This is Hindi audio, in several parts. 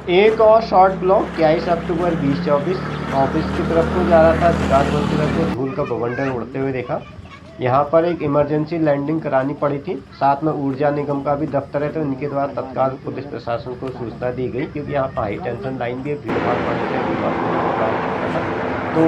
एक और शॉर्ट ब्लॉक 23 अक्टूबर 2024 ऑफिस की तरफ को जा रहा था। विकास भवन की तरफ को धूल का बवंडर उड़ते हुए देखा। यहाँ पर एक इमरजेंसी लैंडिंग करानी पड़ी थी। साथ में ऊर्जा निगम का भी दफ्तर है, तो इनके द्वारा तत्काल पुलिस प्रशासन को सूचना दी गई, क्योंकि यहाँ पर हाई टेंशन लाइन भी है, भीड़ भाड़ बढ़ने से विमान को उड़ान भरना था। तो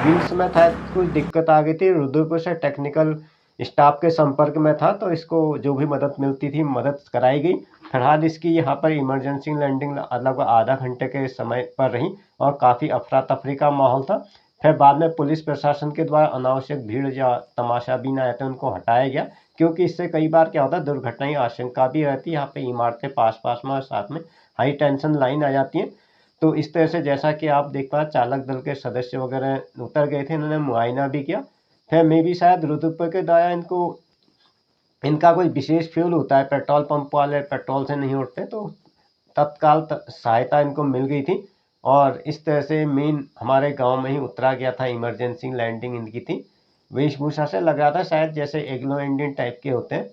विंग्स में था कुछ दिक्कत आ गई थी। रुद्रपुर से टेक्निकल स्टाफ के संपर्क में था, तो इसको जो भी मदद मिलती थी मदद कराई गई। फिलहाल इसकी यहाँ पर इमरजेंसी लैंडिंग लगभग आधा घंटे के समय पर रही और काफ़ी अफरा तफरी का माहौल था। फिर बाद में पुलिस प्रशासन के द्वारा अनावश्यक भीड़ या तमाशाबीन आए थे, उनको हटाया गया, क्योंकि इससे कई बार क्या होता है, दुर्घटना की आशंका भी रहती है। यहाँ पे इमारतें पास पास में और साथ में हाई टेंशन लाइन आ जाती है। तो इस तरह से जैसा कि आप देख पा, चालक दल के सदस्य वगैरह उतर गए थे, इन्होंने मुआयना भी किया। फिर मे भी शायद रुद्रपुर के द्वारा इनका कोई विशेष फ्यूल होता है, पेट्रोल पंप वाले पेट्रोल से नहीं उठते, तो तत्काल सहायता इनको मिल गई थी। और इस तरह से मेन हमारे गांव में ही उतरा गया था। इमरजेंसी लैंडिंग इनकी थी। वेशभूषा से लग रहा था शायद जैसे एग्लो इंडियन टाइप के होते हैं।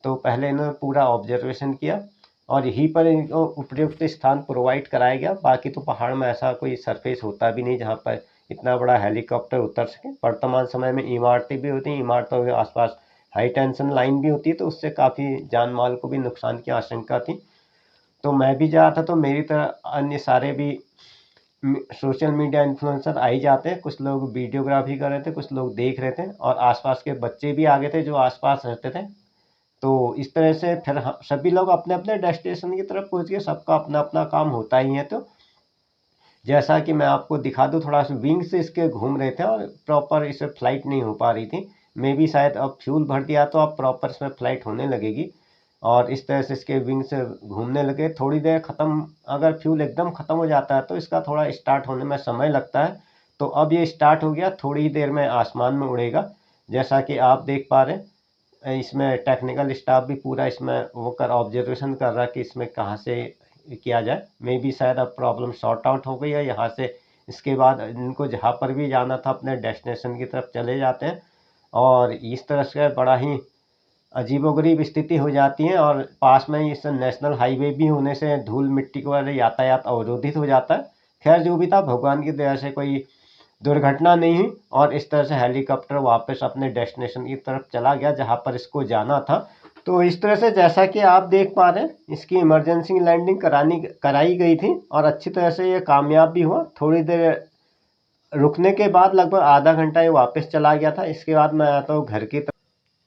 तो पहले इन्होंने पूरा ऑब्जर्वेशन किया और यहीं पर इनको उपयुक्त स्थान प्रोवाइड कराया गया। बाकी तो पहाड़ में ऐसा कोई सरफेस होता भी नहीं जहाँ पर इतना बड़ा हेलीकॉप्टर उतर सके। वर्तमान समय में इमारतें भी होती हैं, इमारतों के आसपास हाई टेंशन लाइन भी होती है, तो उससे काफ़ी जान माल को भी नुकसान की आशंका थी। तो मैं भी जा रहा था, तो मेरी तरह अन्य सारे भी सोशल मीडिया इन्फ्लुएंसर आ ही जाते हैं। कुछ लोग वीडियोग्राफी कर रहे थे, कुछ लोग देख रहे थे, और आसपास के बच्चे भी आ गए थे जो आसपास रहते थे। तो इस तरह से फिर सभी लोग अपने अपने डेस्टिनेशन की तरफ पहुंच गए। सबका अपना अपना काम होता ही है। तो जैसा कि मैं आपको दिखा दूं, थोड़ा सा विंग से इसके घूम रहे थे और प्रॉपर इसे फ्लाइट नहीं हो पा रही थी। मे भी शायद अब फ्यूल भर दिया तो अब प्रॉपर इसमें फ्लाइट होने लगेगी। और इस तरह से इसके विंग से घूमने लगे। थोड़ी देर ख़त्म, अगर फ्यूल एकदम ख़त्म हो जाता है तो इसका थोड़ा स्टार्ट होने में समय लगता है। तो अब ये स्टार्ट हो गया, थोड़ी ही देर में आसमान में उड़ेगा। जैसा कि आप देख पा रहे हैं, इसमें टेक्निकल स्टाफ भी पूरा इसमें वो कर ऑब्जर्वेशन कर रहा है कि इसमें कहाँ से किया जाए। मे बी शायद अब प्रॉब्लम सॉर्ट आउट हो गई है यहाँ से। इसके बाद इनको जहाँ पर भी जाना था अपने डेस्टिनेशन की तरफ चले जाते हैं। और इस तरह से बड़ा ही अजीबोगरीब स्थिति हो जाती है। और पास में ही इस नेशनल हाईवे भी होने से धूल मिट्टी के वाले यातायात अवरोधित हो जाता है। खैर जो भी था, भगवान की दया से कोई दुर्घटना नहीं हुई और इस तरह से हेलीकॉप्टर वापस अपने डेस्टिनेशन की तरफ चला गया जहां पर इसको जाना था। तो इस तरह से जैसा कि आप देख पा रहे हैं, इसकी इमरजेंसी लैंडिंग कराई गई थी और अच्छी तरह से ये कामयाब भी हुआ। थोड़ी देर रुकने के बाद लगभग आधा घंटा ये वापस चला गया था। इसके बाद मैं आता हूँ घर की तरफ।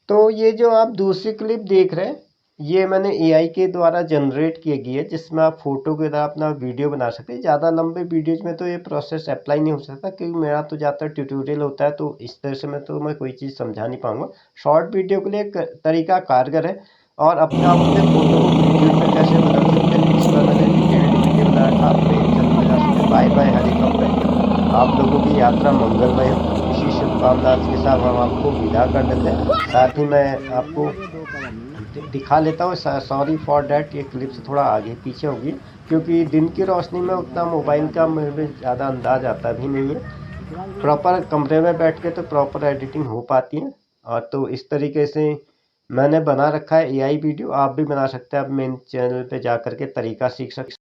तो ये जो आप दूसरी क्लिप देख रहे हैं, ये मैंने एआई के द्वारा जनरेट की गई है, जिसमें आप फोटो के द्वारा अपना वीडियो बना सकते हैं। ज़्यादा लंबे वीडियोज में तो ये प्रोसेस अप्लाई नहीं हो सकता, क्योंकि मेरा तो ज़्यादातर ट्यूटोरियल होता है, तो इस तरह से मैं कोई चीज़ समझा नहीं पाऊंगा। शॉर्ट वीडियो के लिए एक तरीका कारगर है। और अपने आप अपने फोटो को वीडियो में कैसे बदल सकते हैं, इस पर मैंने डिटेल्ड वीडियो बनाया था। अपने चलते जा सकते। बाय बाय हेलीकॉप्टर, आप लोगों की यात्रा मंगलमय हो। इसी शुभकामना के साथ हम आपको विदा कर देते हैं। साथ ही मैं आपको दिखा लेता हूँ, सॉरी फॉर डैट, ये क्लिप से थोड़ा आगे पीछे होगी, क्योंकि दिन की रोशनी में उतना मोबाइल का मेरे ज़्यादा अंदाज आता भी नहीं है। प्रॉपर कमरे में बैठ के तो प्रॉपर एडिटिंग हो पाती है। और तो इस तरीके से मैंने बना रखा है एआई वीडियो। आप भी बना सकते हैं। आप मेन चैनल पे जा करके तरीका सीख सकते हैं।